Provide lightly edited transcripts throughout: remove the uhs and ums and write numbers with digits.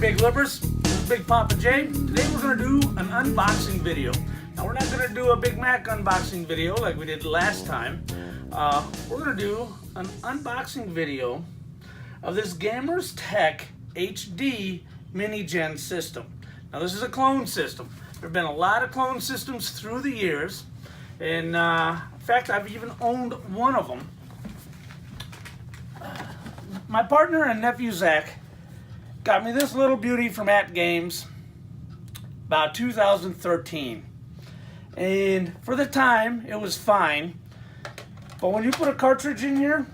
Big Lippers. This is Big Papa J. Today we're going to do an unboxing video. Now we're not going to do a Big Mac unboxing video like we did last time. We're going to do an unboxing video of this Gamerz Tek HD MiniGen system. Now this is a clone system. There have been a lot of clone systems through the years. And in fact, I've even owned one of them. My partner and nephew Zach got me this little beauty from Gamerz about 2013. And for the time, it was fine. But when you put a cartridge in here,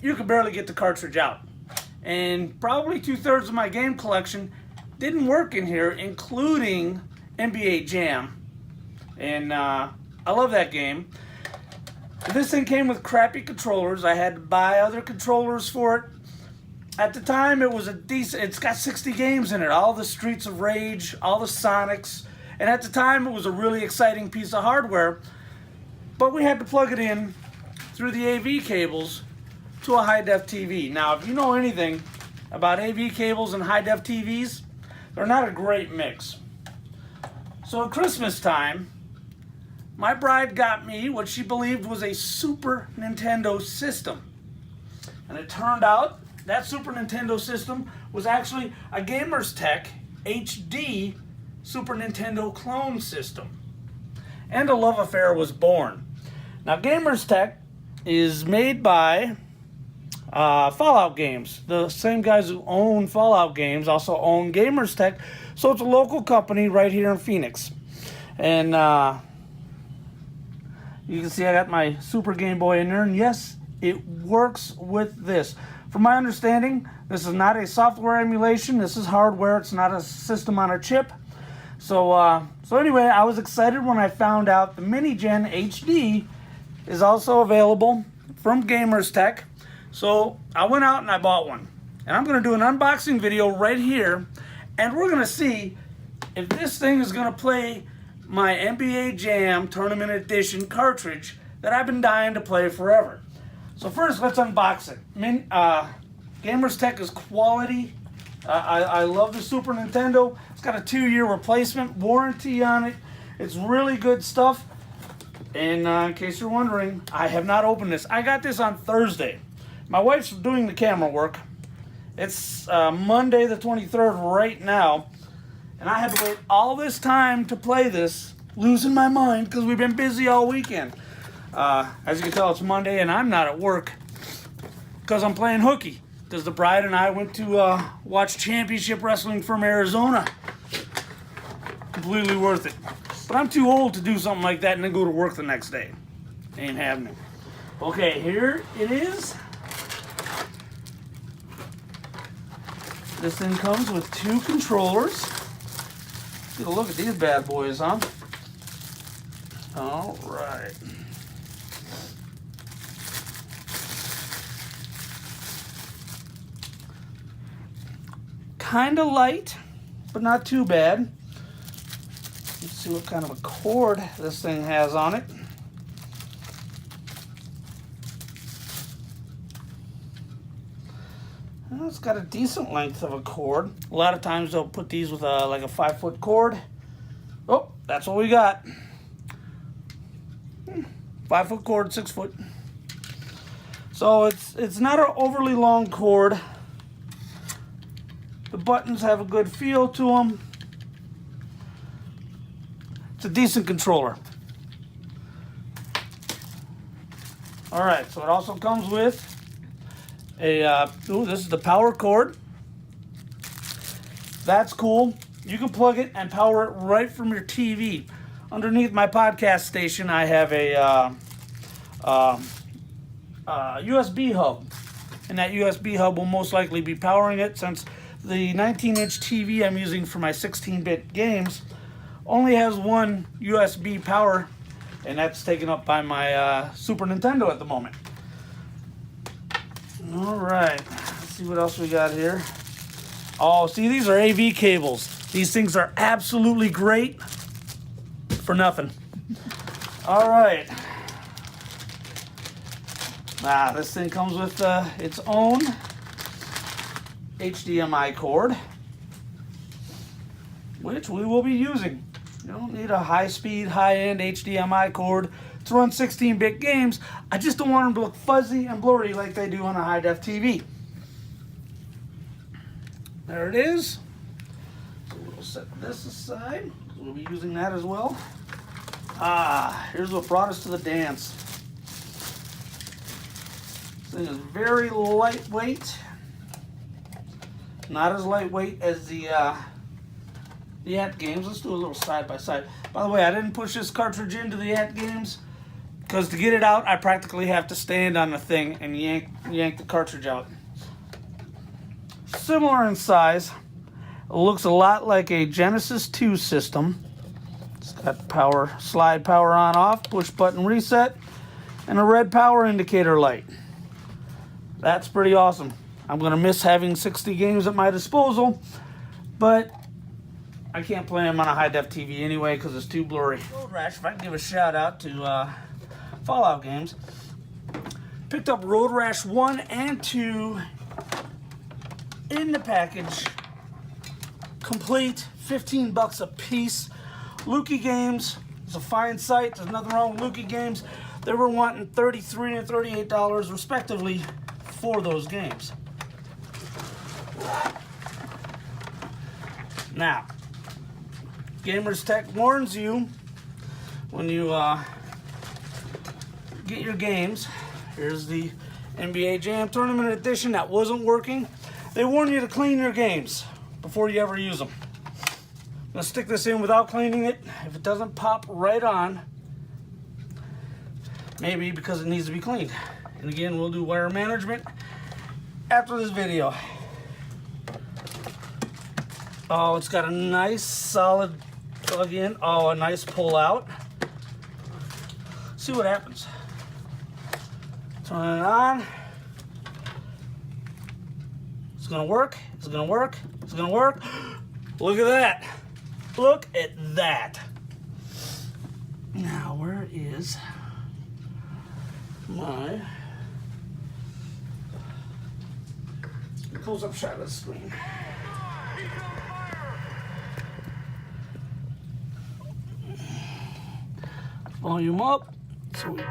you could barely get the cartridge out. And probably 2/3 of my game collection didn't work in here, including NBA Jam. And I love that game. This thing came with crappy controllers. I had to buy other controllers for it. At the time, it was a decent, it's got 60 games in it. All the Streets of Rage, all the Sonics. And at the time, it was a really exciting piece of hardware. But we had to plug it in through the AV cables to a high-def TV. Now, if you know anything about AV cables and high-def TVs, they're not a great mix. So at Christmas time, my bride got me what she believed was a Super Nintendo system. And it turned out that Super Nintendo system was actually a Gamerz Tek HD Super Nintendo clone system. And a love affair was born. Now Gamerz Tek is made by Fallout Games. The same guys who own Fallout Games also own Gamerz Tek. So it's a local company right here in Phoenix. And you can see I got my Super Game Boy in there, and yes, it works with this. From my understanding, this is not a software emulation. This is hardware. It's not a system on a chip. So anyway, I was excited when I found out the MiniGen HD is also available from Gamerz Tek. So I went out and I bought one. And I'm going to do an unboxing video right here, and we're going to see if this thing is going to play my NBA Jam Tournament Edition cartridge that I've been dying to play forever. So first, let's unbox it. Gamerz Tek is quality. I love the Super Nintendo. It's got a 2-year replacement warranty on it. It's really good stuff. And in case you're wondering, I have not opened this. I got this on Thursday. My wife's doing the camera work. It's Monday the 23rd right now. And I had to wait all this time to play this, losing my mind because we've been busy all weekend. As you can tell, it's Monday and I'm not at work because I'm playing hooky. Because the bride and I went to watch championship wrestling from Arizona. Completely worth it. But I'm too old to do something like that and then go to work the next day. Ain't happening. Okay, here it is. This thing comes with 2 controllers. Get a look at these bad boys, huh? All right. Kind of light, but not too bad. Let's see what kind of a cord this thing has on it. Well, it's got a decent length of a cord. A lot of times they'll put these with like a 5-foot cord. Oh, that's what we got. 5-foot cord, 6 foot. So it's not an overly long cord. The buttons have a good feel to them. It's a decent controller. All right, so it also comes with a, this is the power cord. That's cool. You can plug it and power it right from your TV. Underneath my podcast station, I have a USB hub. And that USB hub will most likely be powering it, since the 19-inch TV I'm using for my 16-bit games only has one USB power, and that's taken up by my Super Nintendo at the moment. All right, let's see what else we got here. Oh, see, these are AV cables. These things are absolutely great for nothing. All right. This thing comes with its own HDMI cord. which we will be using. You don't need a high-speed, high-end HDMI cord to run 16-bit games. I just don't want them to look fuzzy and blurry like they do on a high-def TV. There it is. So we'll set this aside. We'll be using that as well. Here's what brought us to the dance. This thing is very lightweight. Not as lightweight as the At Games. Let's do a little side by side. By the way, I didn't push this cartridge into the At Games because to get it out, I practically have to stand on the thing and yank the cartridge out. Similar in size. It looks a lot like a Genesis 2 system. It's got power, slide power on off, push button reset, and a red power indicator light. That's pretty awesome. I'm going to miss having 60 games at my disposal, but I can't play them on a high-def TV anyway because it's too blurry. Road Rash, if I can give a shout out to Fallout games, picked up Road Rash 1 and 2 in the package, complete, $15 a piece. Lukey Games is a fine site. There's nothing wrong with Lukey Games. They were wanting $33 and $38 respectively for those games. Now, Gamerz Tek warns you when you get your games. Here's the NBA Jam Tournament Edition that wasn't working. They warn you to clean your games before you ever use them. I'm going to stick this in without cleaning it. If it doesn't pop right on, maybe because it needs to be cleaned. And again, we'll do wire management after this video. Oh, it's got a nice solid plug in. Oh, a nice pull out. See what happens. Turn it on. It's gonna work. It's gonna work. It's gonna work. Look at that. Look at that. Now, where is my close-up shot of the screen? Volume up. Sweet.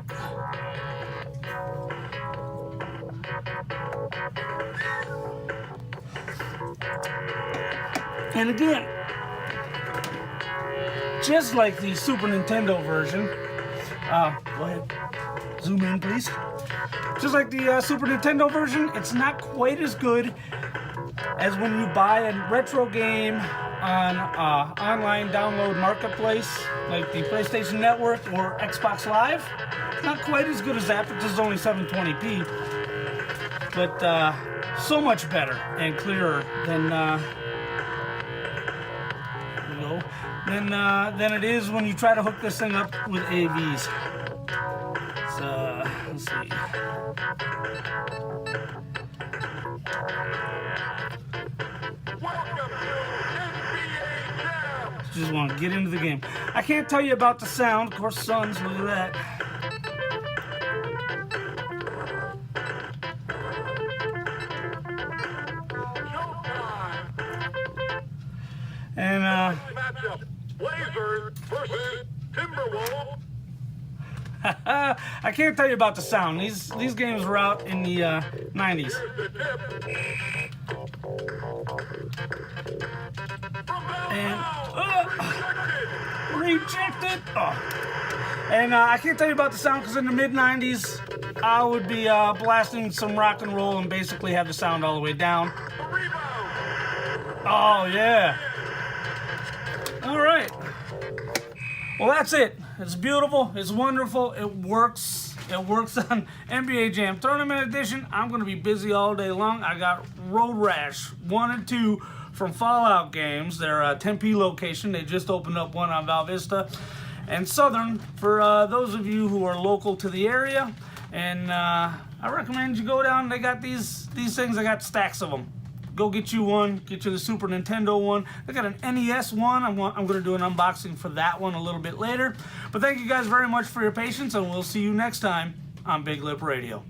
And again, just like the Super Nintendo version, go ahead, zoom in please. Just like the Super Nintendo version, it's not quite as good as when you buy a retro game on online download marketplace like the PlayStation Network or Xbox Live. It's not quite as good as that, but this is only 720p. But so much better and clearer than than it is when you try to hook this thing up with AVs. So let's see. Just want to get into the game. I can't tell you about the sound. Of course, sons, look at that. And Blazers versus Timberwolves. I can't tell you about the sound. These games were out in the 90s. And rejected. Oh. And I can't tell you about the sound because in the mid-90s, I would be blasting some rock and roll and basically have the sound all the way down. Oh, yeah. All right. Well, that's it. It's beautiful. It's wonderful. It works. It works on NBA Jam Tournament Edition. I'm going to be busy all day long. I got Road Rash 1 and 2 from Fallout Games. They're a Tempe location. They just opened up one on Val Vista and Southern for those of you who are local to the area. And I recommend you go down. They got these things. I got stacks of them. Go get you one. Get you the Super Nintendo one. They got an NES one. I'm going to do an unboxing for that one a little bit later. But thank you guys very much for your patience, and we'll see you next time on Big Lip Radio.